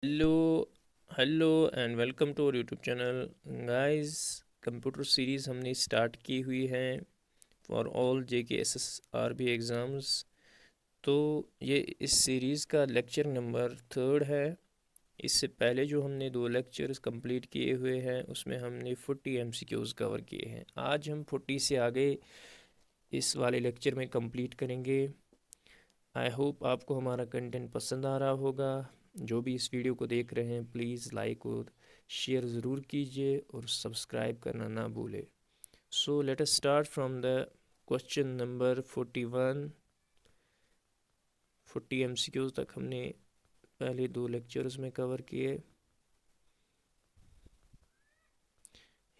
Hello hello and welcome to our YouTube channel guys. Computer series हमने start की हुई है for all JK SSRB exams. तो ये इस सीरीज़ का लेक्चर नंबर 3 है। इससे पहले जो हमने 2 लेक्चर्स कंप्लीट किए हुए हैं उसमें हमने 40 एमसीक्यूज़ कवर किए हैं। आज हम 40 से आगे इस वाले लेक्चर में कंप्लीट करेंगे। आई होप आपको हमारा कंटेंट पसंद आ रहा होगा। जो भी इस वीडियो को देख रहे हैं प्लीज़ लाइक और शेयर ज़रूर कीजिए और सब्सक्राइब करना ना भूलें। So let us start from the question number 41। 40 MCQs तक हमने पहले 2 लेक्चर्स में कवर किए।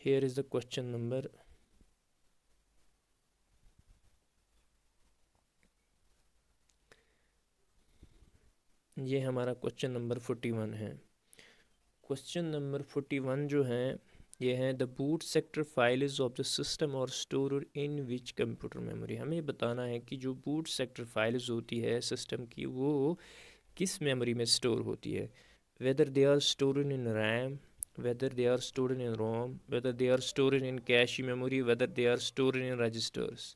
Here is the question number. ये हमारा क्वेश्चन नंबर 41 है। क्वेश्चन नंबर 41 जो है ये है the boot sector file is of the system और store in which computer memory. हमें बताना है कि जो बूट सेक्टर फाइल्स होती है सिस्टम की वो किस मेमोरी में स्टोर होती है। Whether they are stored in RAM, whether they are stored in ROM, whether they are stored in cache memory, whether they are stored in registers.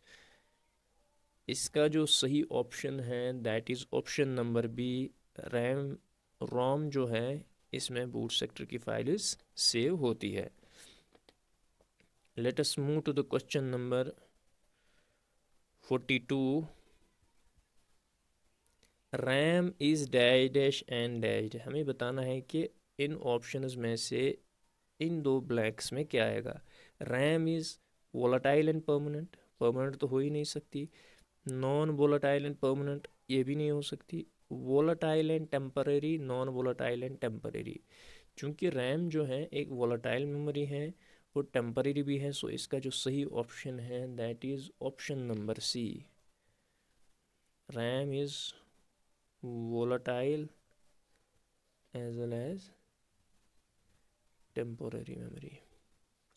इसका जो सही ऑप्शन है that is option number B, RAM ROM जो है इसमें boot sector की files save होती है। Let us move to the question number 42। RAM is dash dash and dash. हमें बताना है कि इन ऑप्शंस में से इन 2 ब्लैंक्स में क्या आएगा। RAM is volatile and permanent, permanent तो हो ही नहीं सकती। नॉन वोलाटाइल एंड परमानेंट ये भी नहीं हो सकती। Volatile and temporary, non volatile and temporary. चूँकि रैम जो है एक वोलाटाइल मेमोरी है वो टेम्परेरी भी है। सो इसका जो सही ऑप्शन है that is option number C, RAM is volatile as well as temporary memory.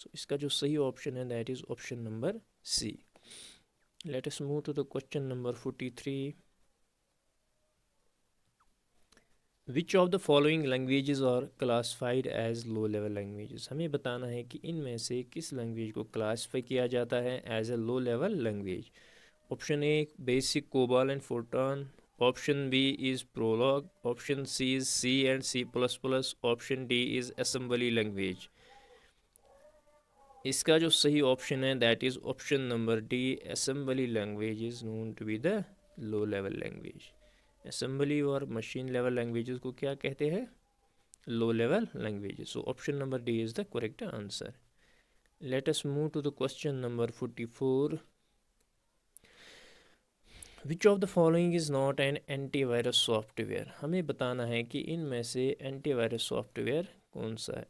So इसका जो सही ऑप्शन है that is option number C. Let us move to the question number 43। Which of the following languages are classified as low level languages. हमें बताना है कि इनमें से किस लैंग्वेज को क्लासीफाई किया जाता है as a low level language. Option A BASIC, COBOL and Fortran, option B is Prolog, option C is C and C plus plus, option D is assembly language. इसका जो सही ऑप्शन है that is option number D, assembly language is known to be the low level language. Assembly और machine level languages को क्या कहते हैं, low level languages. So option number D is the correct answer. Let us move to the question number 44। Which of the following is not an antivirus software. हमें बताना है कि इनमें से एंटीवायरस सॉफ्टवेयर कौन सा है,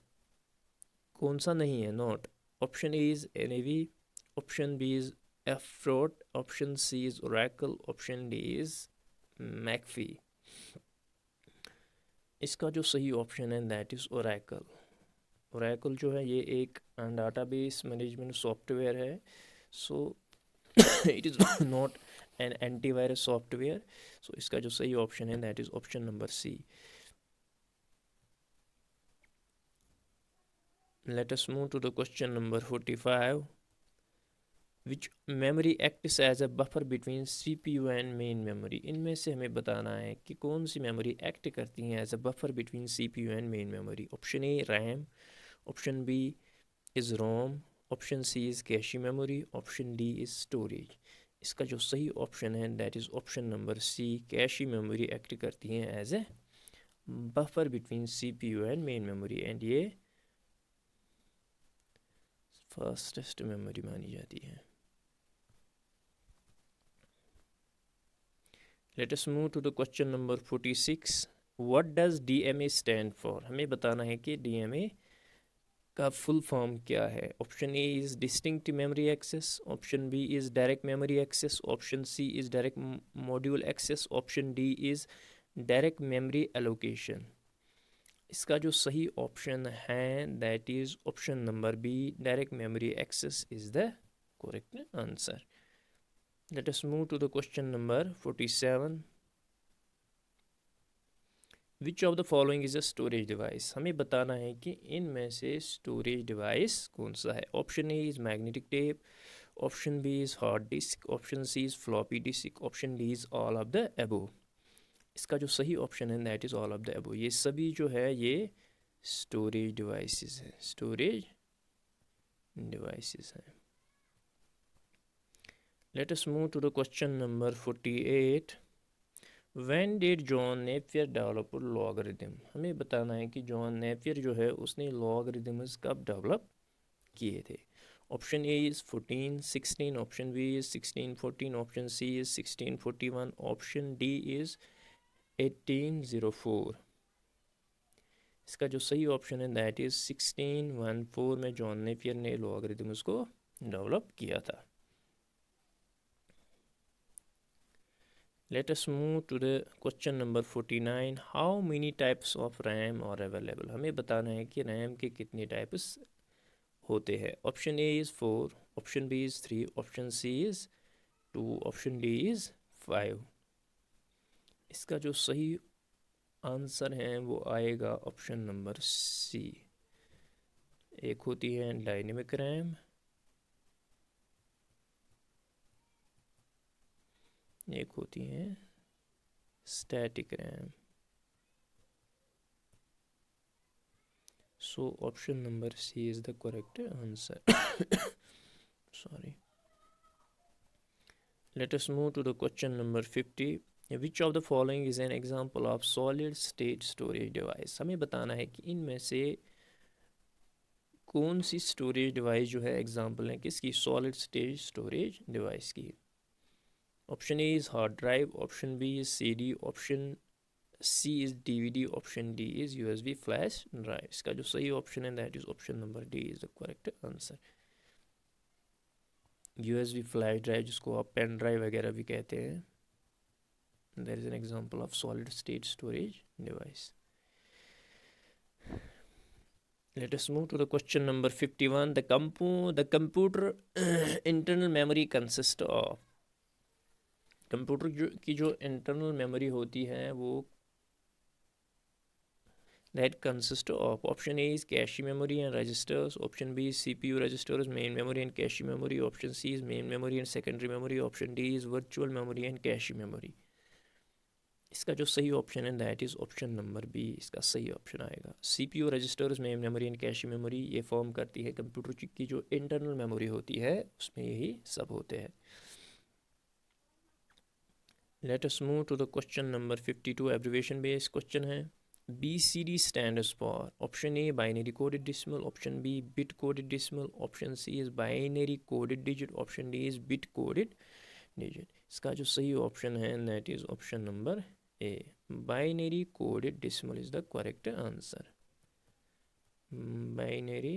कौन सा नहीं है not. Option A is NAV, option B is FProt, option C is Oracle, option D is McAfee. इसका जो सही ऑप्शन है दैट इज़ ओरेकल। ओरेकल जो है ये एक डाटाबेस मैनेजमेंट सॉफ्टवेयर है। So it is not an antivirus software. So इसका जो सही ऑप्शन है that is option number C. Let us move to the question number 45। Which memory acts as a buffer between CPU and main memory. इनमें से हमें बताना है कि कौन सी मेमोरी एक्ट करती हैं as a buffer between CPU and main memory. Option A RAM, option B is ROM, option C is cache memory, option D is storage. इसका जो सही ऑप्शन है that is option number C, cache memory act करती हैं as a buffer between CPU and main memory and ये fastest memory मानी जाती है। Let us move to the question number 46। What does DMA stand for. हमें बताना है कि DMA का फुल फॉर्म क्या है। Option A is distinct memory access, option B is direct memory access, option C is direct module access, option D is direct memory allocation. इसका जो सही ऑप्शन है that is option number B, direct memory access is the correct answer. Let us move to the question number 47। Which of the following is a storage device, हमें बताना है कि इनमें से स्टोरेज डिवाइस कौन सा है। Option A is magnetic tape, option B is hard disk, option C is floppy disk, option D is all of the above. इसका जो सही ऑप्शन है that is all of the above. ये सभी जो है ये स्टोरेज डिवाइसेस हैं, स्टोरेज डिवाइसेस हैं। Let us move to the question number 48। When did John Napier develop logarithm, हमें बताना है कि जॉन नेपियर जो है उसने लॉगरिदम्स कब डेवलप किए थे। Option A is 1416, option B is 1614, option C is 1641, option D is 1804। इसका जो सही ऑप्शन है दैट इज़ 1614 में जॉन नेपियर ने लॉगरिदम्स को डेवलप किया था। Let us move to the question number 49. How many types of RAM are available? हमें बताना है कि RAM के कितने टाइप्स होते हैं। Option A is 4, option B is 3, option C is 2, option D is 5। इसका जो सही आंसर है वो आएगा ऑप्शन नंबर सी। एक होती है डायनेमिक रैम, एक होती है static RAM. So option number C is the correct answer. Sorry. Let us move to the question number 50. Which of the following is an example of solid state storage device? हमें बताना है कि इनमें से कौन सी स्टोरेज डिवाइस जो है example है किसकी, सॉलिड स्टेट स्टोरेज डिवाइस की। Option A is hard drive, option B is CD, option C is DVD, option D is USB flash drive. इसका जो सही ऑप्शन है that is option number D is the correct answer. USB flash drive जिसको आप pen drive वगैरह भी कहते हैं, that is an example of solid state storage device. Let us move to the question number 51. The computer internal memory consists of, computer की जो internal memory होती है वो that consist of, option A is cache memory and registers, option B is CPU registers, main memory and cache memory, option C is main memory and secondary memory, option D is virtual memory and cache memory। इसका जो सही option है that is option number B, इसका सही option आएगा। CPU registers, main memory and cache memory ये form करती है कंप्यूटर की जो इंटरनल मेमोरी होती है, उसमें यही सब होते हैं। Let us move to the question number 52, abbreviation based question है। BCD stands for, option A binary coded decimal, option B bit coded decimal, option C is binary coded digit, option D is bit coded digit. इसका जो सही option है that is option number A, binary coded decimal is the correct answer. Binary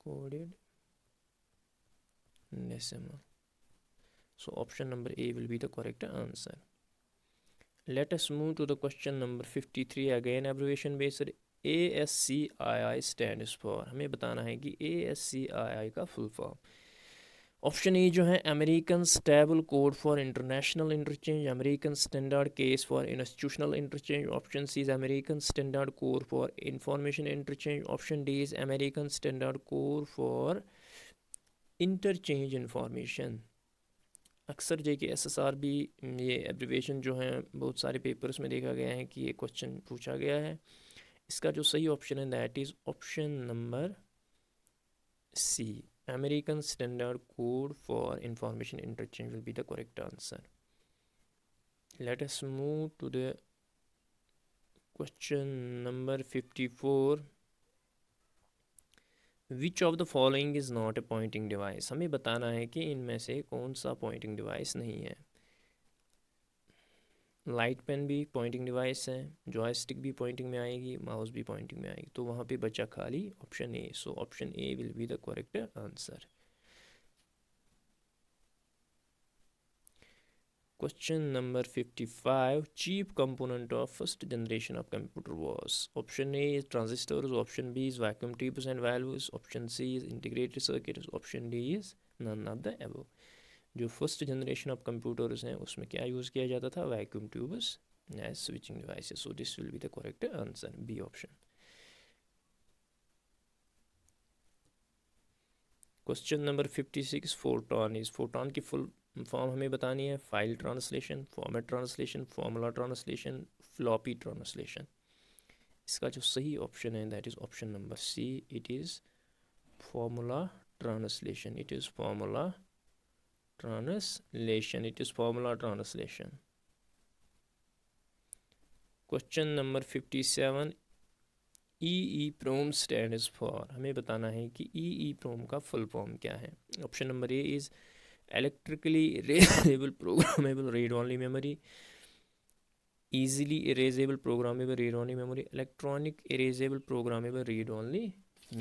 coded decimal. So option number A will be the correct answer. Let us move to the question number 53, again abbreviation based। ASCII stands for, हमें बताना है कि ASCII का full form. Option A जो है American stable code for international interchange, American standard case for institutional interchange, option C is American standard code for information interchange, option D is American standard code for interchange information. अक्सर JK SSRB ये abbreviation जो हैं बहुत सारे papers में देखा गया है कि ये क्वेश्चन पूछा गया है। इसका जो सही ऑप्शन है that is option number C, American Standard Code for Information Interchange will be the correct answer. Let us move to the question number 54. Which of the following is not a pointing device? हमें बताना है कि इनमें से कौन सा pointing device नहीं है। लाइट पेन भी पॉइंटिंग डिवाइस है, जॉयस्टिक भी पॉइंटिंग में आएगी, माउस भी पॉइंटिंग में आएगी, तो वहाँ पे बचा खाली option A. So option A will be the correct answer. Question number 55. Chief component of first generation of computer was, option A is transistors, option B is vacuum tubes and valves, option C is integrated circuits, option D is none of the above। जो first generation of computers हैं उसमें क्या use किया जाता था, vacuum tubes as switching devices. So this will be the correct answer, B option. Question number 56, Fortran is, Fortran की full form हमें बतानी है, file translation, format translation, formula translation, floppy translation. इसका जो सही ऑप्शन है that is option number C, it is formula translation, it is formula translation, it is formula translation. Question number 57, EEPROM stands for, हमें बताना है कि EEPROM का full form क्या है। Option number A is electrically erasable programmable read only memory, easily erasable programmable read only memory, electronic erasable programmable read only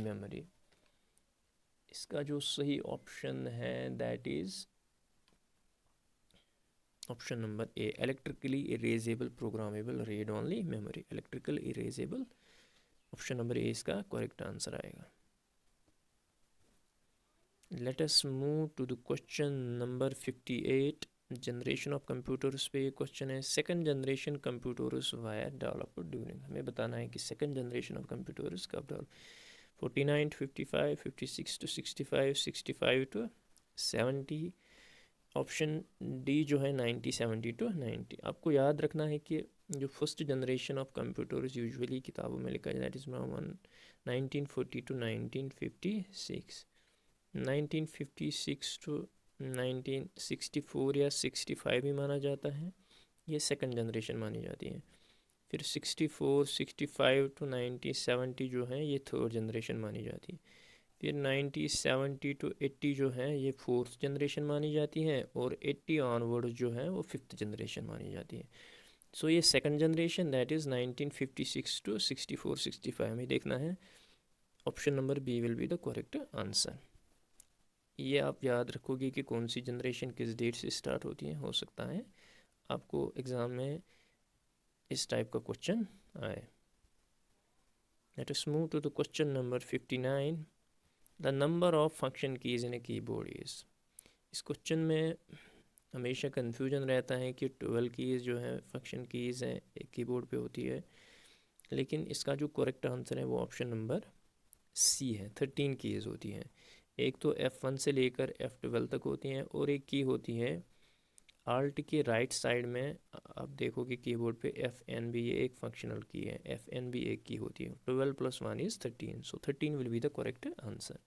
memory। इसका जो सही ऑप्शन है that is option number A, electrically erasable programmable read only memory, electrical erasable, option number A इसका correct answer आएगा। Let us move to the question number 58, generation of computers पे question है। Second generation computers were developed during, हमें बताना है कि second generation of computers कब develop, 49 to 55, 56 to 65, 65 to 70, option D जो है 90, 70 to 90। आपको याद रखना है कि जो first generation of computers usually किताबों में लिखा है दैट इज़ 1940 to 1956, 1956 to 1964 या 65 भी माना जाता है, ये सेकंड जनरेशन मानी जाती है। फिर 64, 65 to 1970 जो है ये थर्ड जनरेशन मानी जाती है। फिर 1970 to 80 जो है ये फोर्थ जनरेशन मानी जाती है, और 80 ऑनवर्ड जो है वो फिफ्थ जनरेशन मानी जाती है। सो ये second generation that is 1956 to 64, 65 में देखना है। Option number B will be the correct answer. ये आप याद रखोगे कि कौन सी जनरेशन किस डेट से स्टार्ट होती है, हो सकता है आपको एग्ज़ाम में इस टाइप का क्वेश्चन आए। Let us move to the question number 59, the number of function keys in a keyboard is. इस क्वेश्चन में हमेशा कन्फ्यूजन रहता है कि 12 कीज़ जो है फंक्शन कीज़ हैं एक कीबोर्ड पे होती है, लेकिन इसका जो करेक्ट आंसर है वो ऑप्शन नंबर सी है, 13 कीज़ होती हैं। एक तो F1 से लेकर F12 तक होती हैं, और एक की होती है आल्ट के राइट साइड में, आप देखोगे कीबोर्ड पे FN भी ये एक फंक्शनल की है, FN भी एक की होती है। 12 + 1 is 13, so 13 will be the correct answer.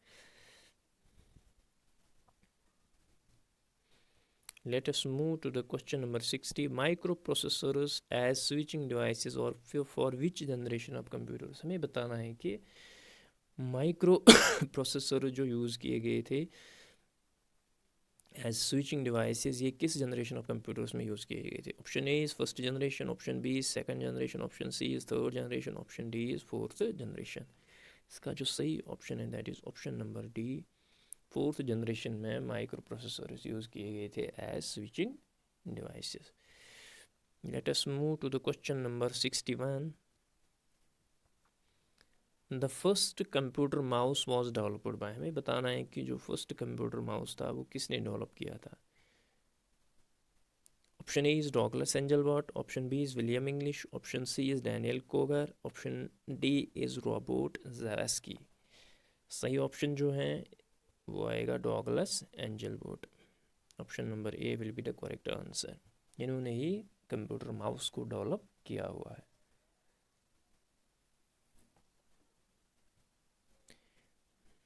Let us move to the question number 60, microprocessors as switching devices or for which generation of computers। हमें बताना है कि माइक्रो प्रोसेसर जो यूज़ किए गए थे एज स्विचिंग डिवाइसेस ये किस जनरेशन ऑफ कंप्यूटर्स में यूज़ किए गए थे। Option A is first generation, option B is second generation, option C is third generation, option D is fourth generation. इसका जो सही ऑप्शन है that is option number D, fourth generation में microprocessors use किए गए थे as switching devices. Let us move to the question number 61, the first computer mouse was developed by, हमें बताना है कि जो फर्स्ट कंप्यूटर माउस था वो किसने डेवलप किया था। Option A is Douglas Engelbart, option B is William English, option C is Daniel Cogar, option D is Robert Zeveski. सही ऑप्शन जो है वो आएगा Douglas Engelbart, option number A will be the correct answer. इन्होंने ही computer mouse को develop किया हुआ है।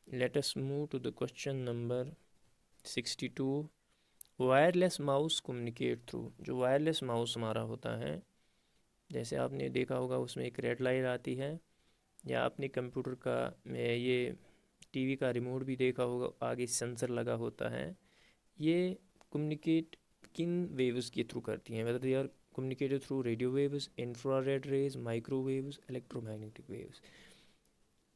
Let us move to the question number 62, wireless mouse communicate through. जो वायरलेस माउस हमारा होता है, जैसे आपने देखा होगा उसमें एक रेड लाइट आती है, या आपने कंप्यूटर का में ये टीवी का रिमोट भी देखा होगा, आगे सेंसर लगा होता है। ये कम्युनिकेट किन वेव्स के थ्रू करती हैं, whether they are communicated through radio waves, infrared rays, microwaves, electromagnetic waves.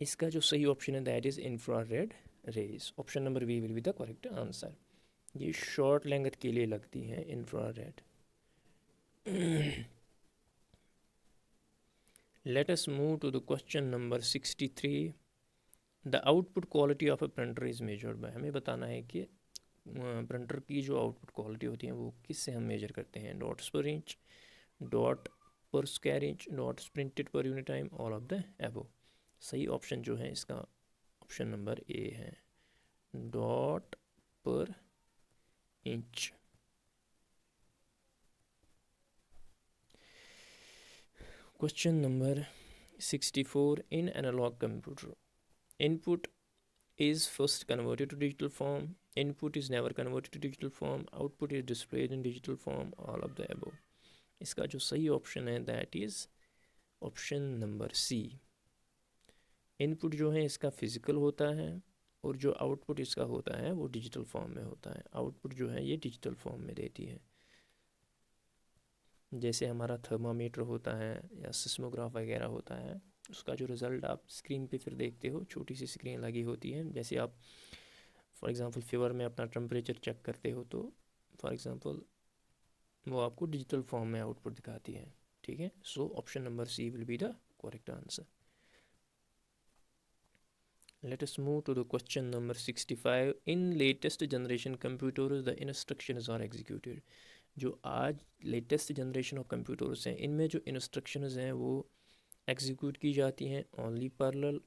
इसका जो सही ऑप्शन है that is infrared rays, option number B will be the correct answer. ये शॉर्ट लेंथ के लिए लगती हैं infrared. Let us move to the question number 63, the output quality of a printer is measured by, हमें बताना है कि printer की जो आउटपुट क्वालिटी होती है वो किससे हम मेजर करते हैं। डॉट्स पर इंच, डॉट पर square inch, dots printed per unit time, all of the एबो। सही ऑप्शन जो है इसका ऑप्शन नंबर ए है, डॉट पर inch. Question number 64, in analog computer, input is first converted to digital form, input is never converted to digital form, output is displayed in digital form, all of the above। इसका जो सही option है that is option number C. Input जो है इसका physical होता है और जो आउटपुट इसका होता है वो डिजिटल फॉर्म में होता है। आउटपुट जो है ये डिजिटल फॉर्म में देती है। जैसे हमारा थर्मामीटर होता है या सिस्मोग्राफ वगैरह होता है, उसका जो रिज़ल्ट आप स्क्रीन पे फिर देखते हो, छोटी सी स्क्रीन लगी होती है। जैसे आप फॉर एग्ज़ाम्पल फीवर में अपना टेम्परेचर चेक करते हो तो फॉर एग्ज़ाम्पल वो आपको डिजिटल फॉर्म में आउटपुट दिखाती है। ठीक है, so option number C will be the correct answer. Let us move to the question number 65. In latest generation computers, the instructions are executed. जो आज लेटेस्ट जनरेशन ऑफ कंप्यूटर्स हैं इनमें जो इंस्ट्रक्शंस हैं वो एग्जीक्यूट की जाती हैं only parallel,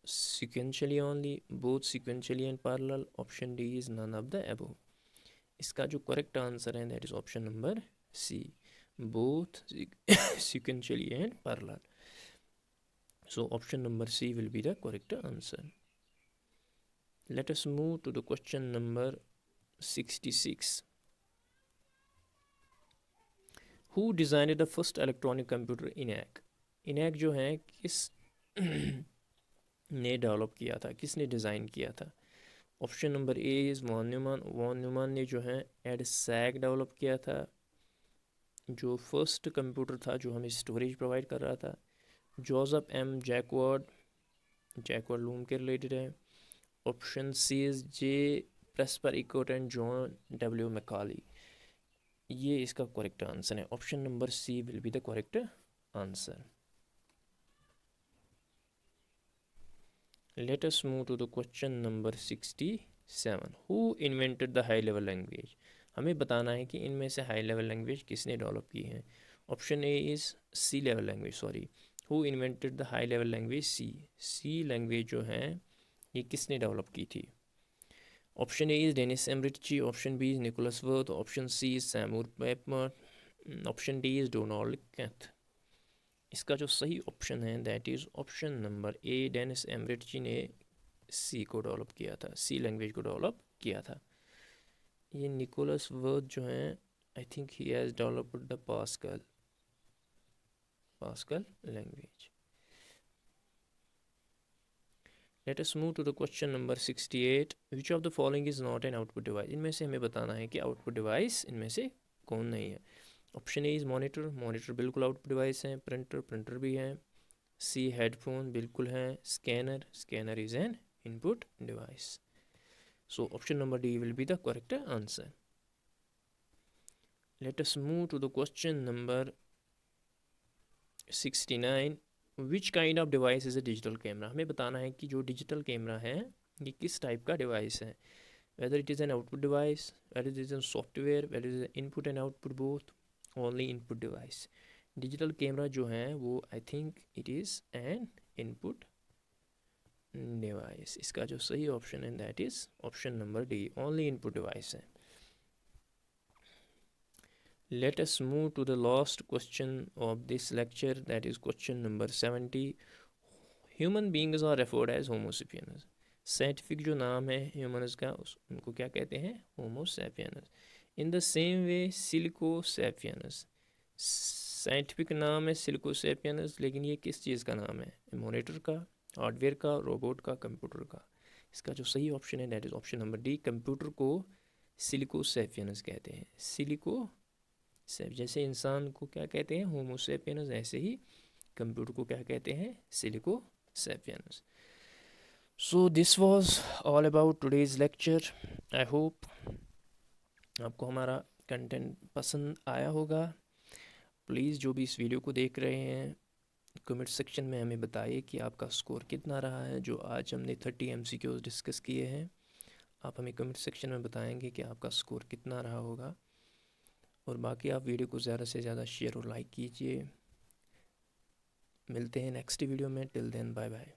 sequentially only, both sequentially and parallel. Option D is none of the above. इसका जो करेक्ट आंसर है that is option number C, both sequentially and parallel. So option number C will be the correct answer. Let us move to the question number 66. Who designed the first electronic computer ENIAC? ENIAC जो है किस ने develop किया था, किसने design किया था? Option number A is von Neumann. Von Neumann ने जो है एडसैक डेवलप किया था, जो फर्स्ट कंप्यूटर था जो हमें स्टोरेज प्रोवाइड कर रहा था। Joseph M Jacquard, Jacquard loom के रिलेटेड है। Option C is J Presper Eckert and John W Mauchly. ये इसका करेक्ट आंसर है। Option number C will be the correct answer. Let us move to the question number 67। Who invented the high level language? हमें बताना है कि इनमें से high level language किसने डेवलप की है। Option A is C level language, sorry, who invented the high level language C. C language जो है ये किसने डेवलप की थी? Option A is Dennis M Ritchie, option B is Nicholas Wirth, option C is Samuel Pepmer, option D is Donald Knuth. इसका जो सही option है that is option number A, Dennis M Ritchie ने सी को डेवलप किया था, सी लैंग्वेज को develop किया था। ये निकोलस वर्थ जो हैं I think he has developed the pascal language. Let us move to the question number 68. Which of the following is not an output device? इनमें से हमें बताना है कि आउटपुट डिवाइस इनमें से कौन नहीं है। Option A is monitor, monitor बिल्कुल आउटपुट डिवाइस है। प्रिंटर, प्रिंटर भी है। सी हेडफोन बिल्कुल है। Scanner, scanner is an input device. So option number D will be the correct answer. Let us move to the question number 69. Which kind of device is a digital camera? हमें बताना है कि जो digital camera है ये किस type का device है। Whether it is an output device, whether it is an software, whether it is input and output both, only input device. Digital camera जो है वो I think it is an input device. इसका जो सही option है that is option number D, only input device है। Let us move to the last question of this lecture, that is question number 70. Human beings are referred as Homo sapiens. Scientific जो नाम है humans का उनको क्या कहते हैं? Homo sapiens. In the same way silico sapiens, scientific नाम है सिलिको सैपियंस, लेकिन ये किस चीज़ का नाम है? मॉनिटर का, हार्डवेयर का, रोबोट का, कंप्यूटर का। इसका जो सही ऑप्शन है that is option number D, computer को सिलिको सैपियंस कहते हैं। सिलिको, जैसे इंसान को क्या कहते हैं? होमो सैपियंस, ऐसे ही कंप्यूटर को क्या कहते हैं? Silico sapiens. So this was all about today's lecture. I hope आपको हमारा कंटेंट पसंद आया होगा। प्लीज़ जो भी इस वीडियो को देख रहे हैं कमेंट सेक्शन में हमें बताइए कि आपका स्कोर कितना रहा है। जो आज हमने 30 MCQs डिस्कस किए हैं, आप हमें कमेंट सेक्शन में बताएंगे कि आपका स्कोर कितना रहा होगा। और बाकी आप वीडियो को ज़्यादा से ज़्यादा शेयर और लाइक कीजिए। मिलते हैं नेक्स्ट वीडियो में। Till then bye bye.